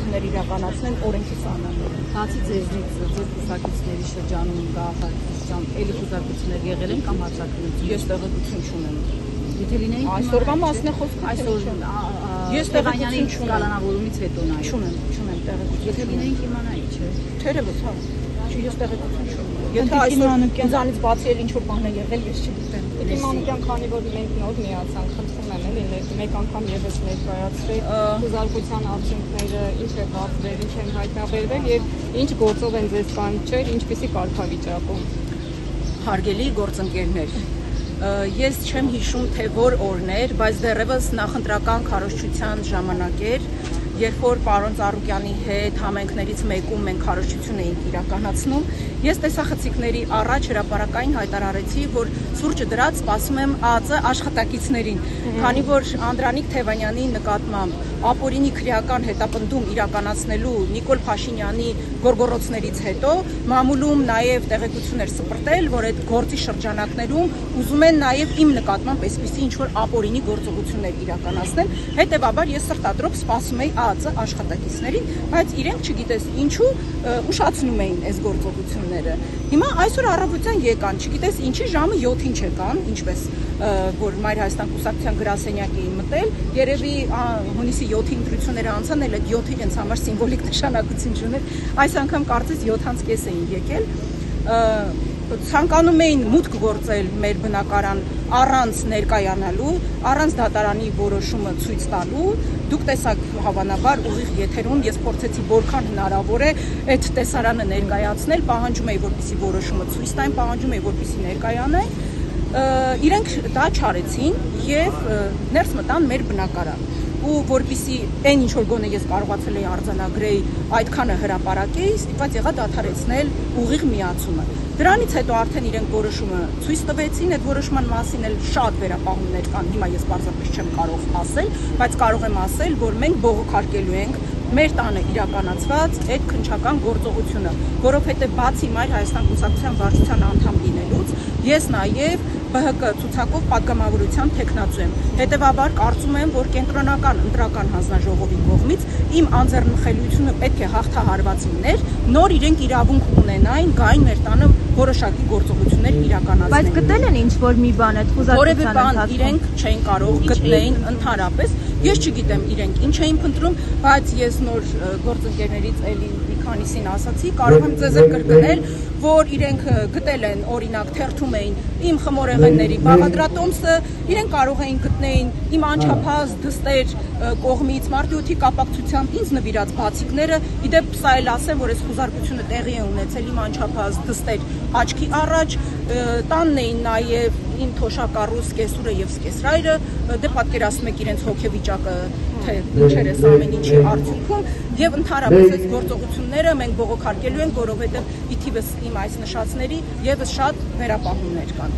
գործողություններ իրականացնեն օրենքի սահմաններում։ Բացի ձեզնից ձեր կուսակիցների շրջանում գաղափարության էլի կուսակիցներ եղել են կամ հարցակրություն։ Ես տեղեկություն չունեմ։ Եթե լինեին Այսօրվա մասն է խոսքը։ այսօր Ես Տեխանյանի տեղեկություն չունեմ։ կալանավորումից հետո նայ։ Չունեմ տեղեկություն։ Եթե լինեինք իմանայի, չէ։ Թերևս, հա։ Ես տեղեկություն չունեմ։ Եթե այսօր ինձանից բացի էլ ինչ-որ բան է եղել, ես չգիտեմ։ Տիկին Մանուկյան, քանի որ մենք նոր միացանք, խնդրում եմ էլի մեկ անգամ եւս ներկայացրեք հուզարկության արդյունքները, ինչ է բացվել, ինչ են հայտնաբերվել եւ ինչ գործով են ձեզ կանչել, ինչպիսի կարգավիճակում։ Հարգելի գործընկերներ, ես չեմ հիշում թե որ օրն էր, բայց դեռևս նախընտրական քարոզչության ժամանակ էր, երբ որ պարոն Ծառուկյանի հետ համայնքներից մեկում մենք քարոզչություն էինք իրականացնում, ես տեսախցիկների առաջ հրապարակային հայտարարեցի, որ սուրճը դրած սպասում եմ ԱԱԾ աշխատակիցներին, քանի որ Անդրանիկ Թևանյանի նկատմամբ ապօրինի քրեական հետապնդում իրականացնելու Նիկոլ Փաշինյանի գորգորոցներից հետո մամուլում նաև տեղեկություններ սպրտել, որ այդ գործի շրջանակներում ուզում են նաև իմ նկատմամբ այսպիսի ինչ-որ ապօրինի գործողություններ իրականացնել, հետևաբար ես սրտադրող սպասում էի ԱԱԾ աշխատակիցներին, բայց իրենք չգիտես ինչու ուշացնում էին այս գործողությունները։ Հիմա այսօր առավոտյան եկան, չգիտես ինչի ժամը 7-ին չեկան, ինչպես որ Մայր Հայաստան կուսակցության գրասենյակ էին մտել, երևի հունիսի 7-ի ընտրությունները անցան, էլ այդ 7-ը իրենց համար սիմվոլիկ նշանակություն չուներ, այս անգամ կարծես 7:30 էին եկել, ցանկանում էին մուտք գործել մեր բնակարան առանց ներկայանալու, առանց դատարանի որոշումը ցույց տալու, դուք տեսաք հավանաբար ուղիղ եթերում ես փորձեցի որքան հնարավոր է այդ տեսարանը ներկայացնել, պահանջում էի որպեսզի որոշումը ցույց տային, պահանջում էի որպեսզի ներկայանային, իրենք դա չարեցին եւ ներս մտան մեր բնակարան ու որպեսզի այն ինչ որ գոնե ես կարողացել էի արձանագրեի այդքանը հրապարակեի, ստիպված եղա դադարեցնել ուղիղ միացումը։ Դրանից հետո արդեն իրենք որոշումը ցույց տվեցին, այդ որոշման մասին էլ շատ վերապահումներ կան, հիմա ես պարզապես չեմ կարող ասել, բայց կարող եմ ասել, որ մենք բողոքարկելու ենք մեր տանը իրականացված այդ քննչական գործողությունը, որովհետև բացի Մայր Հայաստան կուսակցության վարչության անդամ լինելուց, ես նաև ԲՀԿ ցուցակով պատգամավորության տեխնացու եմ։ Հետևաբար կարծում եմ, որ կենտրոնական ընտրական հանձնաժողովի կողմից իմ անձեռնխելիությունը պետք է հաղթահարված լիներ, նոր իրենք իրավունք ունենային գային մեր տանը որոշակի գործողություններ իրականացնել։ Բայց գտել են ինչ որ մի բան այդ որևէ խոզակցության բան իրենք չէին կարող գտնեին ընդհանրապես։ Ես չգիտեմ իրենք ինչ էին փնտրում, բայց ես նոր գործընկերներից էլի մի քանիսին ասացի, կարող եմ ձեզ կրկնել, որ իրենք գտել են օրինակ թերթում էին իմ խմորեղենների բաղադրատոմսը, իրենք կարող էին գտնեին իմ անչափահաս դստեր կողմից մարտի 8-ի կապակցությամբ ինձ նվիրած բացիկները, իդեպ սա էլ ասեմ, որ այս խոզարկությունը տեղի է ունեցել իմ անչափահաս դստեր աչքի առաջ, տանն էին նաև իմ թոշակառուս կեսուրը եւ սկեսրայրը, դե պատկերացնում եք իրենց հոգեվիճակը, թե ինչեր է ամեն ինչի արդյունքում եւ ընդհանրապես այս գործողությունները մենք բողոքարկելու ենք, որովհետեւ ի թիվս իմ այս նշածների եւս շատ վերապահումներ կան։